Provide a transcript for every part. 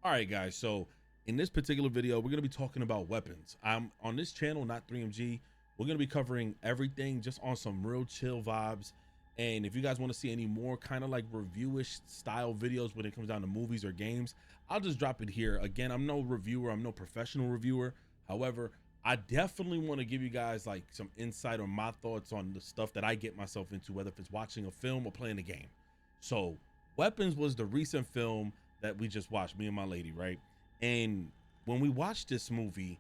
All right, guys. So in this particular video, we're going to be talking about weapons. I'm on this channel, not 3MG. We're going to be covering everything just on some real chill vibes. And if you guys want to see any more kind of like reviewish style videos when it comes down to movies or games, I'll just drop it here. Again, I'm no reviewer. I'm no professional reviewer. However, I definitely want to give you guys like some insight on my thoughts on the stuff that I get myself into, whether if it's watching a film or playing a game. So Weapons was the recent film that we just watched, me and my lady, right? And when we watched this movie,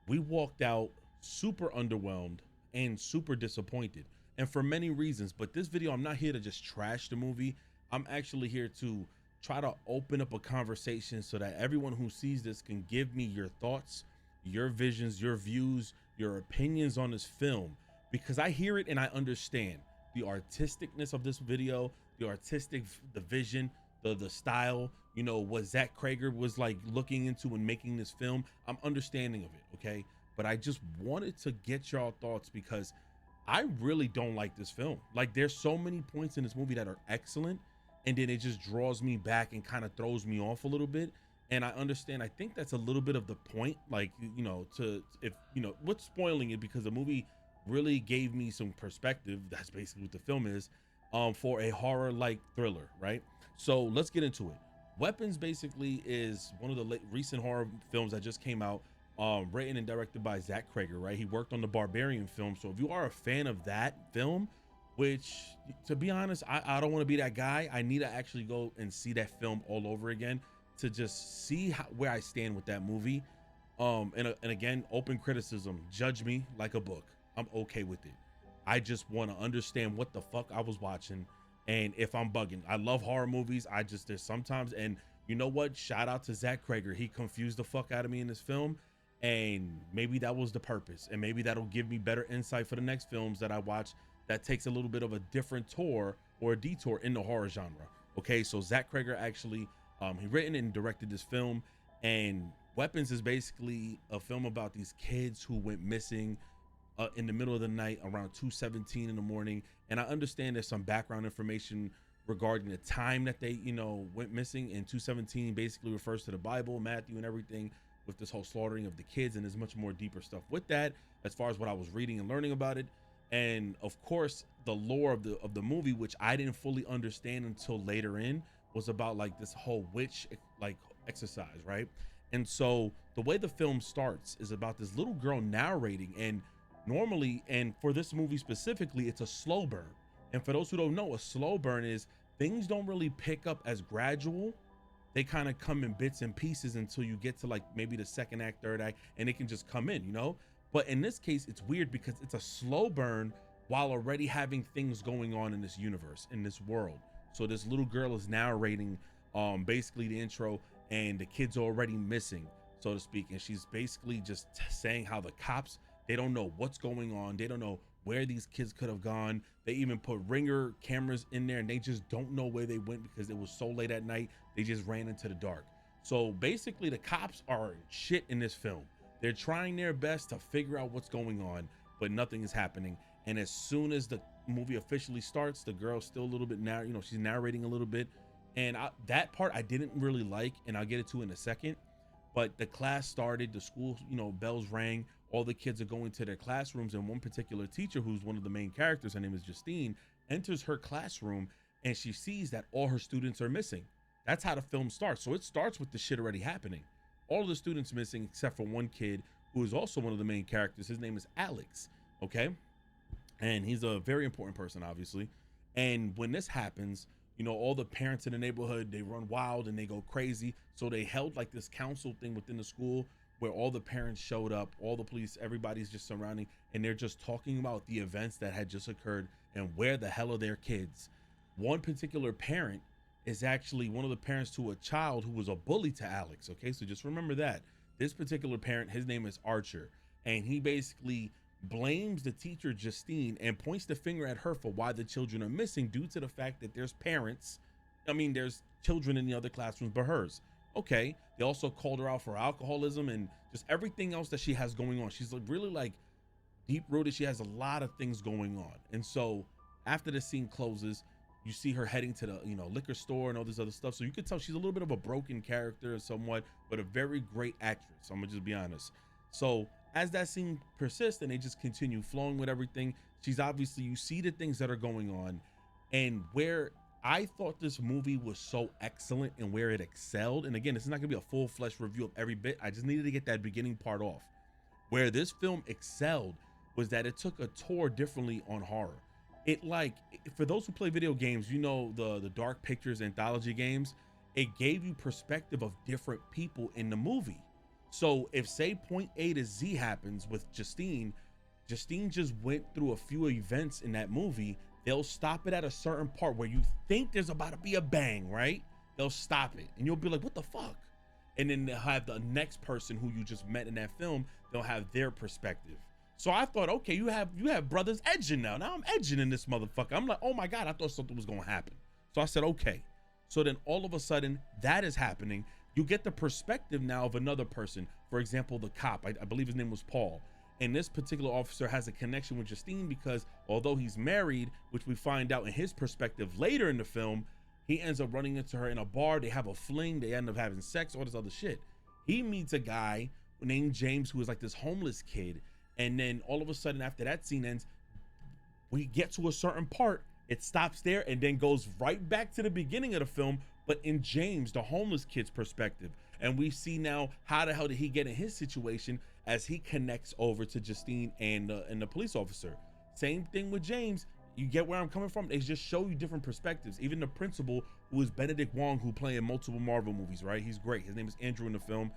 we walked out super underwhelmed and super disappointed, and for many reasons. But this video, I'm not here to just trash the movie. I'm actually here to try to open up a conversation so that everyone who sees this can give me your thoughts, your visions, your views, your opinions on this film, because I hear it and I understand the artisticness of this video, the vision, the style, you know, what Zach Krager was like looking into and making this film. I'm understanding of it, okay? But I just wanted to get y'all thoughts because I really don't like this film. Like, there's so many points in this movie that are excellent, and then it just draws me back and kind of throws me off a little bit. And I understand, I think that's a little bit of the point, like, you know, to, if, you know, what's spoiling it, because the movie really gave me some perspective. That's basically what the film is, for a horror like thriller, right? So let's get into it. Weapons basically is one of the recent horror films that just came out, written and directed by Zach Krager, right? He worked on the Barbarian film. So if you are a fan of that film, which, to be honest, I don't want to be that guy. I need to actually go and see that film all over again to just see where I stand with that movie. And again, open criticism, judge me like a book. I'm okay with it. I just want to understand what the fuck I was watching and if I'm bugging. I love horror movies. There's sometimes, and you know what? Shout out to Zach Krager. He confused the fuck out of me in this film, and maybe that was the purpose, and maybe that'll give me better insight for the next films that I watch that takes a little bit of a different tour or a detour in the horror genre. Okay, so Zach Krager actually, he written and directed this film, and Weapons is basically a film about these kids who went missing in the middle of the night around 2:17 in the morning. And I understand there's some background information regarding the time that they, you know, went missing. And 2:17 basically refers to the Bible, Matthew, and everything, with this whole slaughtering of the kids. And there's much more deeper stuff with that, as far as what I was reading and learning about it. And of course, the lore of the movie, which I didn't fully understand until later in, was about like this whole witch like exercise, right? And so the way the film starts is about this little girl narrating, and normally, and for this movie specifically, it's a slow burn. And for those who don't know, a slow burn is things don't really pick up as gradual. They kind of come in bits and pieces until you get to like maybe the second act, third act, and it can just come in, you know? But in this case, it's weird because it's a slow burn while already having things going on in this universe, in this world. So this little girl is narrating basically the intro, and the kids are already missing, so to speak. And she's basically just saying how the cops, they don't know what's going on. They don't know where these kids could have gone. They even put ringer cameras in there, and they just don't know where they went because it was so late at night. They just ran into the dark. So basically, the cops are shit in this film. They're trying their best to figure out what's going on, but nothing is happening. And as soon as the movie officially starts, the girl's still a little bit now, you know, she's narrating a little bit. And that part I didn't really like, and I'll get it to in a second. But the class started, the school, you know, bells rang, all the kids are going to their classrooms, and one particular teacher, who's one of the main characters, her name is Justine, enters her classroom, and she sees that all her students are missing. That's how the film starts. So it starts with the shit already happening. All of the students missing except for one kid who is also one of the main characters. His name is Alex, okay? And he's a very important person, obviously. And when this happens, you know, all the parents in the neighborhood, they run wild and they go crazy. So they held like this council thing within the school where all the parents showed up, all the police, everybody's just surrounding, and they're just talking about the events that had just occurred and where the hell are their kids. One particular parent is actually one of the parents to a child who was a bully to Alex. Okay, so just remember that. This particular parent, his name is Archer, and he basically blames the teacher Justine and points the finger at her for why the children are missing, due to the fact that there's there's children in the other classrooms but hers. Okay, they also called her out for alcoholism and just everything else that she has going on. She's like really like deep rooted. She has a lot of things going on. And so after the scene closes, You see her heading to the, liquor store and all this other stuff. So you could tell she's a little bit of a broken character somewhat, but a very great actress. I'm gonna just be honest. So as that scene persists and they just continue flowing with everything, she's obviously, you see the things that are going on. And where I thought this movie was so excellent and where it excelled, and again, this is not gonna be a full-fledged review of every bit, I just needed to get that beginning part off. Where this film excelled was that it took a tour differently on horror. It, like, for those who play video games, the Dark Pictures anthology games, it gave you perspective of different people in the movie. So if, say, point A to Z happens with Justine just went through a few events in that movie. They'll stop it at a certain part where you think there's about to be a bang, right? They'll stop it and you'll be like, what the fuck? And then they'll have the next person who you just met in that film, they'll have their perspective. So I thought, okay, you have brothers edging now. Now I'm edging in this motherfucker. I'm like, oh my God, I thought something was gonna happen. So I said, okay. So then all of a sudden that is happening. You get the perspective now of another person. For example, the cop, I believe his name was Paul. And this particular officer has a connection with Justine because although he's married, which we find out in his perspective later in the film, he ends up running into her in a bar. They have a fling. They end up having sex, all this other shit. He meets a guy named James who is like this homeless kid. And then all of a sudden after that scene ends, we get to a certain part, it stops there and then goes right back to the beginning of the film, but in James, the homeless kid's perspective. And we see now how the hell did he get in his situation as he connects over to Justine and the police officer. Same thing with James. You get where I'm coming from? They just show you different perspectives. Even the principal, who is Benedict Wong, who play in multiple Marvel movies, right? He's great. His name is Andrew in the film.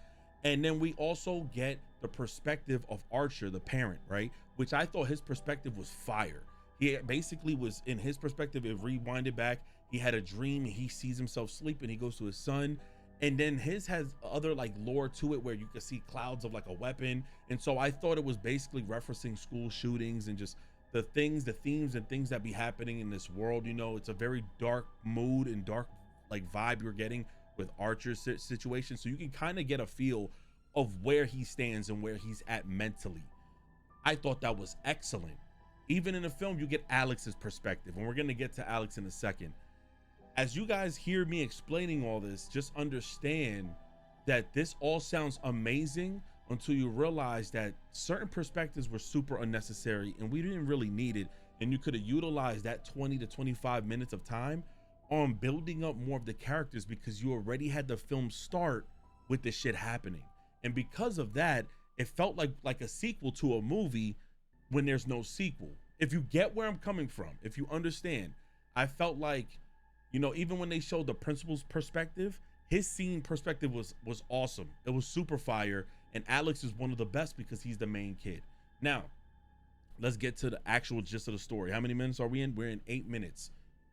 And then we also get the perspective of Archer, the parent, right? Which I thought his perspective was fire. He basically was, in his perspective, it rewinded back. He had a dream. He sees himself sleeping. He goes to his son. And then his has other like lore to it where you can see clouds of like a weapon. And so I thought it was basically referencing school shootings and just the things, the themes and things that be happening in this world. It's a very dark mood and dark like vibe you're getting with Archer's situation. So you can kind of get a feel of where he stands and where he's at mentally. I thought that was excellent. Even in the film, you get Alex's perspective, and we're going to get to Alex in a second. As you guys hear me explaining all this, just understand that this all sounds amazing until you realize that certain perspectives were super unnecessary and we didn't really need it. And you could have utilized that 20 to 25 minutes of time on building up more of the characters because you already had the film start with this shit happening. And because of that, it felt like a sequel to a movie when there's no sequel. If you get where I'm coming from, if you understand, I felt like, even when they showed the principal's perspective, his scene perspective was awesome. It was super fire. And Alex is one of the best because he's the main kid. Now, let's get to the actual gist of the story. How many minutes are we in? We're in 8 minutes.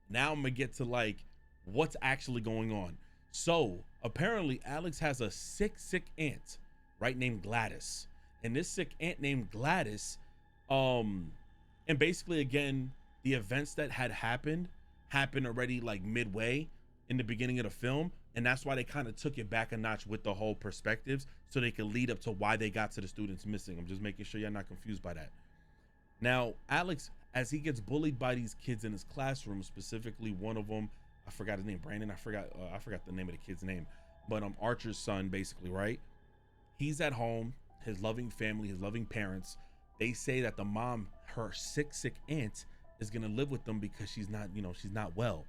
Now I'm gonna get to like what's actually going on. So apparently Alex has a sick aunt, right, named Gladys. And this sick aunt named Gladys, and basically again, the events that had happened already like midway in the beginning of the film. And that's why they kind of took it back a notch with the whole perspectives so they could lead up to why they got to the students missing. I'm just making sure you're not confused by that. Now, Alex, as he gets bullied by these kids in his classroom, specifically one of them, I forgot his name, Brandon. I forgot the name of the kid's name, but Archer's son, basically, right? He's at home, his loving family, his loving parents. They say that the mom, her sick aunt, is gonna live with them because she's not well.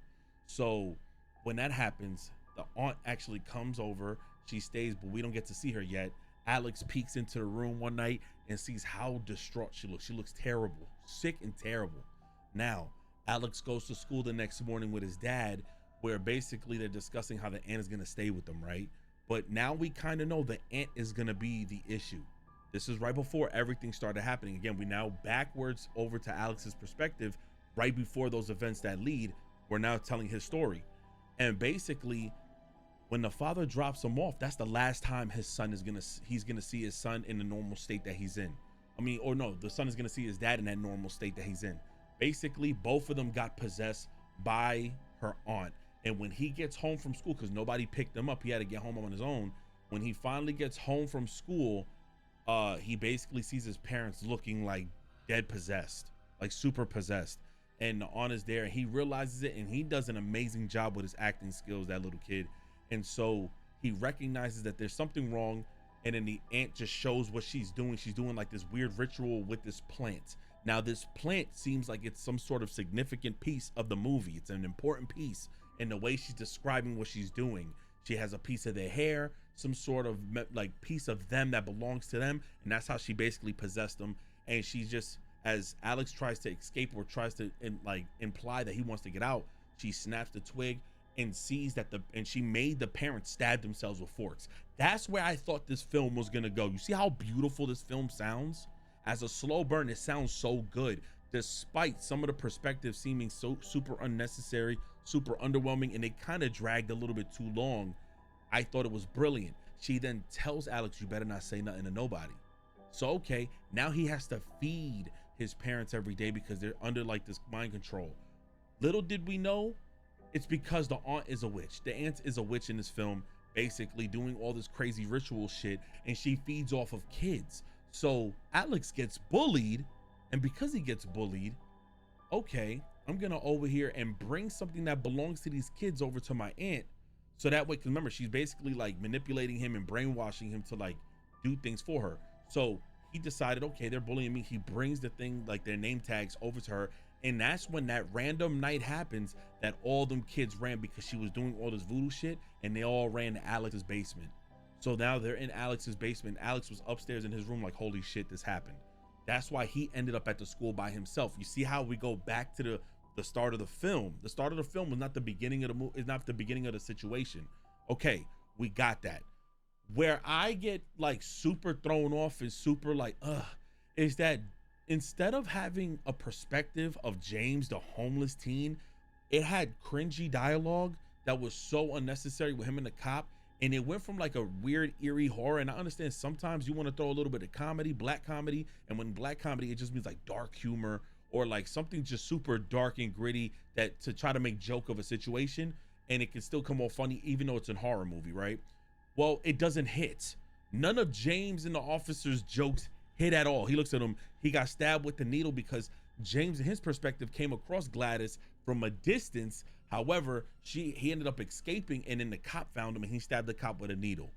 So when that happens, the aunt actually comes over. She stays, but we don't get to see her yet. Alex peeks into the room one night and sees how distraught she looks. She looks terrible, sick and terrible. Now, Alex goes to school the next morning with his dad, where basically they're discussing how the aunt is going to stay with them, right? But now we kind of know the aunt is going to be the issue. This is right before everything started happening. Again, we now backwards over to Alex's perspective, right before those events that lead. We're now telling his story. And basically, when the father drops him off, that's the last time his son he's gonna see his son in the normal state that he's in. The son is gonna see his dad in that normal state that he's in. Basically, both of them got possessed by her aunt. And when he gets home from school, because nobody picked him up, he had to get home on his own. When he finally gets home from school, he basically sees his parents looking like dead possessed, like super possessed. and the aunt is there, and he realizes it, and he does an amazing job with his acting skills, that little kid. And so he recognizes that there's something wrong, and then the aunt just shows what she's doing. She's doing like this weird ritual with this plant. Now this plant seems like it's some sort of significant piece of the movie. It's an important piece in the way she's describing what she's doing. She has a piece of their hair, some sort of like piece of them that belongs to them, and that's how she basically possessed them. And she just, as Alex tries to escape or tries to like imply that he wants to get out, she snaps the twig and sees that she made the parents stab themselves with forks. That's where I thought this film was gonna go. You see how beautiful this film sounds? As a slow burn, it sounds so good, despite some of the perspectives seeming so super unnecessary, super underwhelming, and it kind of dragged a little bit too long. I thought it was brilliant. She then tells Alex, you better not say nothing to nobody. So okay, now he has to feed his parents every day because they're under like this mind control. Little did we know, it's because the aunt is a witch. The aunt is a witch in this film, basically doing all this crazy ritual shit, and she feeds off of kids. So Alex gets bullied, and because he gets bullied, okay, I'm gonna over here and bring something that belongs to these kids over to my aunt, so that way, because remember, she's basically like manipulating him and brainwashing him to like do things for her. So he decided, okay, they're bullying me. He brings the thing, like their name tags, over to her, and that's when that random night happens that all them kids ran, because she was doing all this voodoo shit, and they all ran to Alex's basement. So now they're in Alex's basement. Alex was upstairs in his room like, holy shit, this happened. That's why he ended up at the school by himself. You see how we go back to the start of the film. The start of the film was not the beginning of the movie, is not the beginning of the situation. Okay, we got that. Where I get like super thrown off and super like, is that instead of having a perspective of James, the homeless teen, it had cringy dialogue that was so unnecessary with him and the cop. And it went from like a weird, eerie horror. And I understand sometimes you want to throw a little bit of comedy, black comedy. And when black comedy, it just means like dark humor or like something just super dark and gritty that to try to make joke of a situation. And it can still come off funny, even though it's a horror movie, right? Well, it doesn't hit. None of James and the officer's jokes hit at all. He looks at him. He got stabbed with the needle because James, in his perspective, came across Gladys from a distance. However, he ended up escaping, and then the cop found him, and he stabbed the cop with a needle.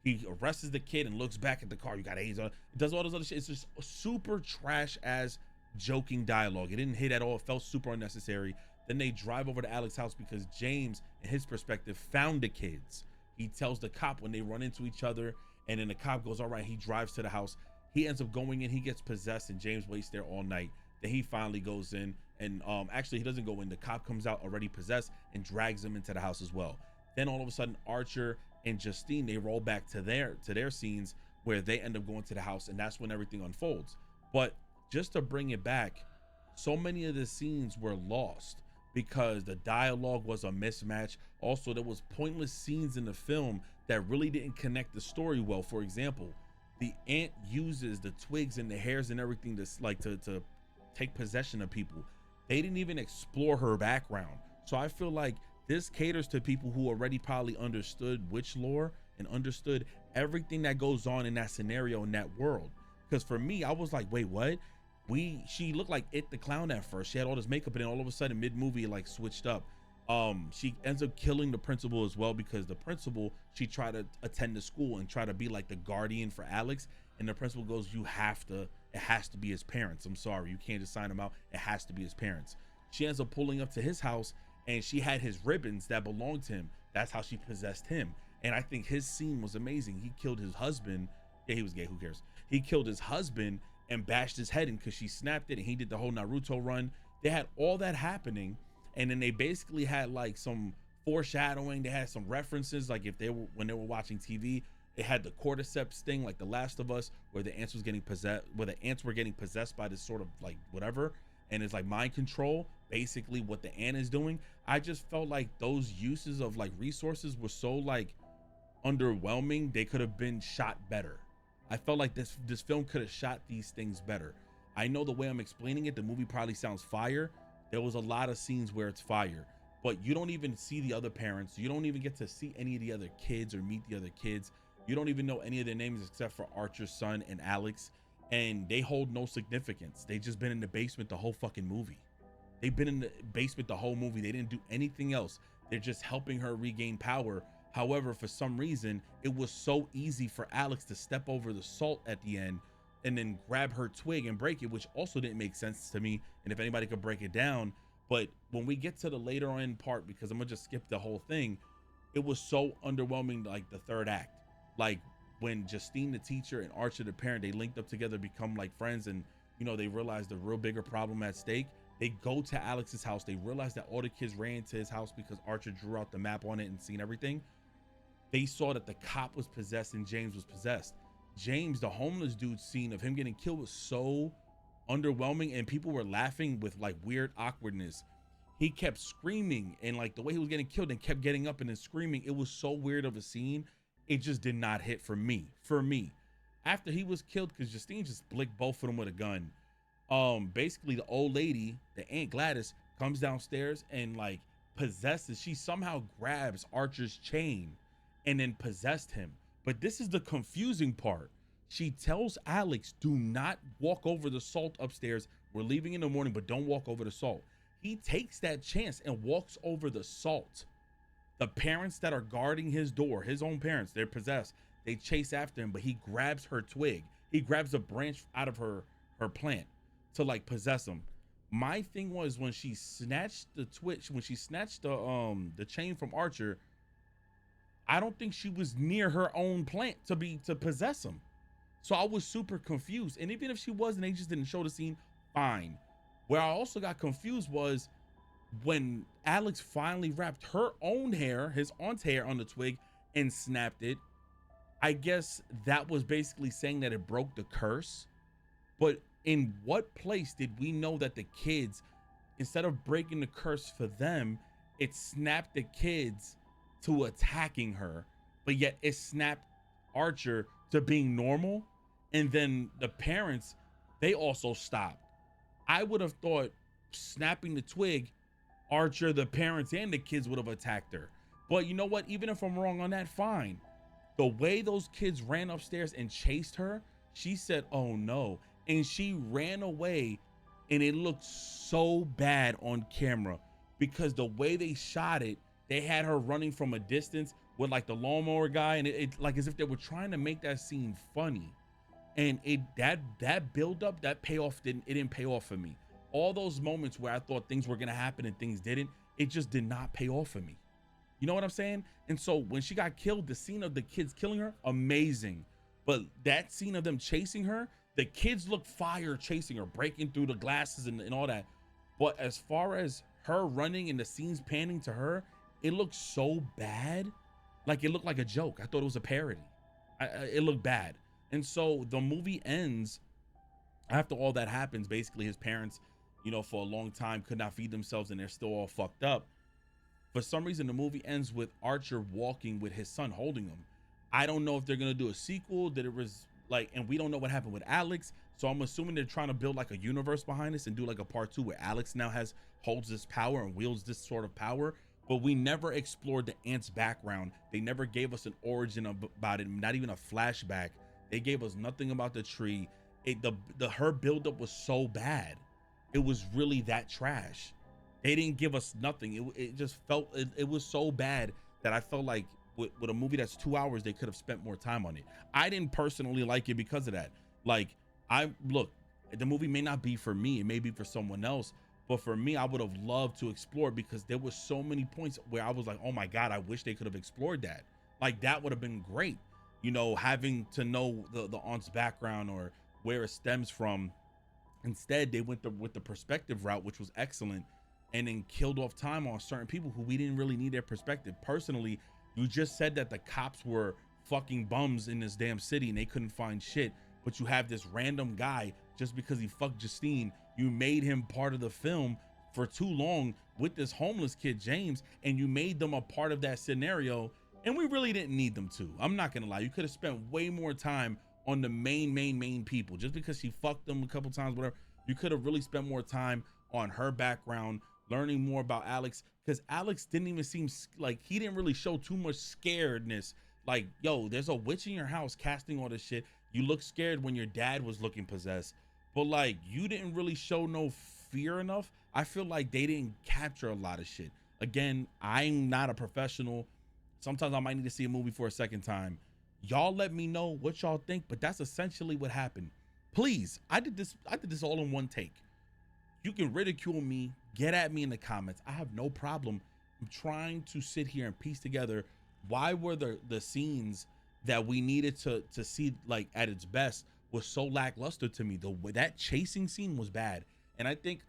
He arrests the kid and looks back at the car. You got AIDS on it. It does all this other shit. It's just super trash as joking dialogue. It didn't hit at all. It felt super unnecessary. Then they drive over to Alex's house because James, in his perspective, found the kids. He tells the cop when they run into each other, and then the cop goes, all right, he drives to the house. He ends up going in, he gets possessed, and James waits there all night. Then he finally goes in, and actually he doesn't go in. The cop comes out already possessed and drags him into the house as well. Then all of a sudden, Archer and Justine, they roll back to their scenes where they end up going to the house, and that's when everything unfolds. But just to bring it back, so many of the scenes were lost because the dialogue was a mismatch. Also, there was pointless scenes in the film that really didn't connect the story well. For example, the aunt uses the twigs and the hairs and everything to take possession of people. They didn't even explore her background. So I feel like this caters to people who already probably understood witch lore and understood everything that goes on in that scenario, in that world. Because for me, I was like, wait, what? She looked like It the Clown at first. She had all this makeup, and then all of a sudden mid-movie it like switched up. She ends up killing the principal as well, because the principal, she tried to attend the school and try to be like the guardian for Alex, and the principal goes, it has to be his parents. I'm sorry, you can't just sign him out. It has to be his parents. She ends up pulling up to his house, and she had his ribbons that belonged to him. That's how she possessed him. And I think his scene was amazing. He killed his husband. Yeah, he was gay, who cares? He killed his husband and bashed his head in because she snapped it, and he did the whole Naruto run. They had all that happening, and then they basically had like some foreshadowing. They had some references, like when they were watching TV, it had the cordyceps thing, like The Last of Us, where the ants were getting possessed by this sort of like whatever, and it's like mind control, basically what the ant is doing. I just felt like those uses of like resources were so like underwhelming. They could have been shot better. I felt like this film could have shot these things better. I know the way I'm explaining it, the movie probably sounds fire. There was a lot of scenes where it's fire, but you don't even see the other parents. You don't even get to see any of the other kids or meet the other kids. You don't even know any of their names except for Archer's son and Alex, and they hold no significance. They just been in the basement the whole fucking movie. They've been in the basement the whole movie. They didn't do anything else. They're just helping her regain power. However, for some reason, it was so easy for Alex to step over the salt at the end and then grab her twig and break it, which also didn't make sense to me. And if anybody could break it down, but when we get to the later on part, because I'm gonna just skip the whole thing, it was so underwhelming, like the third act. Like when Justine the teacher and Archer the parent, they linked up together, become like friends, and you know, they realized the real bigger problem at stake. They go to Alex's house. They realize that all the kids ran to his house because Archer drew out the map on it and seen everything. They saw that the cop was possessed and James was possessed. James, the homeless dude's scene of him getting killed was so underwhelming, and people were laughing with like weird awkwardness. He kept screaming, and like the way he was getting killed and kept getting up and then screaming, it was so weird of a scene. It just did not hit for me. After he was killed, because Justine just blicked both of them with a gun. Basically the old lady, the Aunt Gladys, comes downstairs and like possesses, she somehow grabs Archer's chain and then possessed him. But this is the confusing part. She tells Alex, do not walk over the salt upstairs. We're leaving in the morning, but don't walk over the salt. He takes that chance and walks over the salt. The parents that are guarding his door, his own parents, they're possessed. They chase after him, but he grabs her twig. He grabs a branch out of her plant to like possess him. My thing was when she snatched the twitch, when she snatched the chain from Archer, I don't think she was near her own plant to possess him. So I was super confused. And even if she was and they just didn't show the scene, fine. Where I also got confused was when Alex finally wrapped her own hair, his aunt's hair, on the twig and snapped it. I guess that was basically saying that it broke the curse. But in what place did we know that the kids, instead of breaking the curse for them, it snapped the kids to attacking her, but yet it snapped Archer to being normal? And then the parents, they also stopped. I would have thought snapping the twig, Archer, the parents, and the kids would have attacked her. But you know what? Even if I'm wrong on that, fine. The way those kids ran upstairs and chased her, she said, oh no. And she ran away, and it looked so bad on camera because the way they shot it, they had her running from a distance with like the lawnmower guy, and it like as if they were trying to make that scene funny. And that build up, that payoff didn't pay off for me. All those moments where I thought things were gonna happen and things didn't, it just did not pay off for me. You know what I'm saying? And so when she got killed, the scene of the kids killing her, amazing. But that scene of them chasing her, the kids look fire chasing her, breaking through the glasses and all that. But as far as her running and the scenes panning to her, it looked so bad. Like it looked like a joke. I thought it was a parody. It looked bad. And so the movie ends after all that happens. Basically his parents, you know, for a long time could not feed themselves and they're still all fucked up. For some reason, the movie ends with Archer walking with his son holding him. I don't know if they're going to do a sequel, that it was like, and we don't know what happened with Alex. So I'm assuming they're trying to build like a universe behind this and do like a part 2 where Alex now holds this power and wields this sort of power. But we never explored the aunt's background. They never gave us an origin about it, not even a flashback. They gave us nothing about the tree. Her buildup was so bad. It was really that trash. They didn't give us nothing. It just felt, it was so bad that I felt like with a movie that's 2 hours, they could have spent more time on it. I didn't personally like it because of that. Like, look, the movie may not be for me. It may be for someone else. But for me, I would have loved to explore because there were so many points where I was like, oh my God, I wish they could have explored that. Like, that would have been great. You know, having to know the aunt's background or where it stems from. Instead, they went with the perspective route, which was excellent, and then killed off time on certain people who we didn't really need their perspective. Personally, you just said that the cops were fucking bums in this damn city and they couldn't find shit, but you have this random guy, just because he fucked Justine, you made him part of the film for too long with this homeless kid, James, and you made them a part of that scenario, and we really didn't need them to. I'm not gonna lie, you could have spent way more time on the main people. Just because she fucked them a couple times, whatever, you could have really spent more time on her background, learning more about Alex, because Alex didn't even seem like, he didn't really show too much scaredness. Like, yo, there's a witch in your house casting all this shit. You look scared when your dad was looking possessed, but like, you didn't really show no fear enough. I feel like they didn't capture a lot of shit. Again, I'm not a professional. Sometimes I might need to see a movie for a second time. Y'all let me know what y'all think, but that's essentially what happened. Please, I did this all in one take. You can ridicule me, get at me in the comments. I have no problem. I'm trying to sit here and piece together why were the scenes that we needed to see like at its best was so lackluster to me. The way that chasing scene was bad. And I think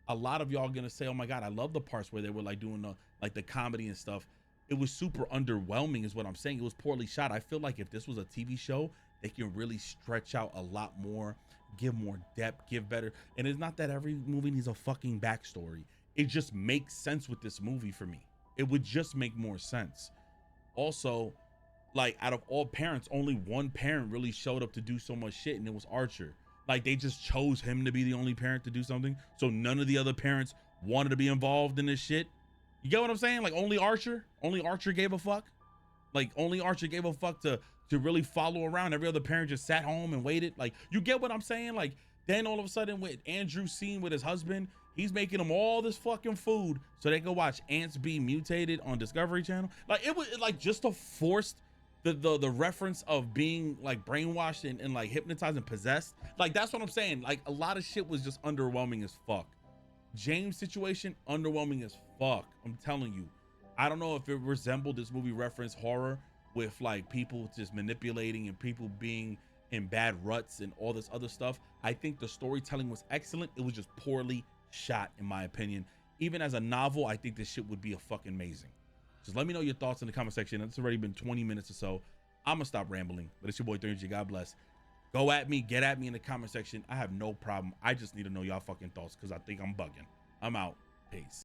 a lot of y'all are gonna say, oh my God, I love the parts where they were like doing the comedy and stuff. It was super underwhelming is what I'm saying. It was poorly shot. I feel like if this was a TV show, they can really stretch out a lot more, give more depth, give better. And it's not that every movie needs a fucking backstory. It just makes sense with this movie for me. It would just make more sense. Also, like out of all parents, only one parent really showed up to do so much shit, and it was Archer. Like they just chose him to be the only parent to do something. So none of the other parents wanted to be involved in this shit. You get what I'm saying? Like only Archer gave a fuck. Like only Archer gave a fuck to really follow around. Every other parent just sat home and waited. Like you get what I'm saying? Like then all of a sudden with Andrew's scene with his husband, he's making them all this fucking food so they can watch ants be mutated on Discovery Channel. Like it was like just a forced the reference of being like brainwashed and like hypnotized and possessed. Like that's what I'm saying. Like a lot of shit was just underwhelming as fuck. James situation, underwhelming as fuck. I'm telling you. I don't know if it resembled this movie reference horror with like people just manipulating and people being in bad ruts and all this other stuff. I think the storytelling was excellent. It was just poorly shot in my opinion. Even as a novel, I think this shit would be a fucking amazing. Just let me know your thoughts in the comment section. It's already been 20 minutes or so. I'm gonna stop rambling, but it's your boy 3MG. God bless. Go at me, get at me in the comment section. I have no problem. I just need to know y'all fucking thoughts because I think I'm bugging. I'm out. Peace.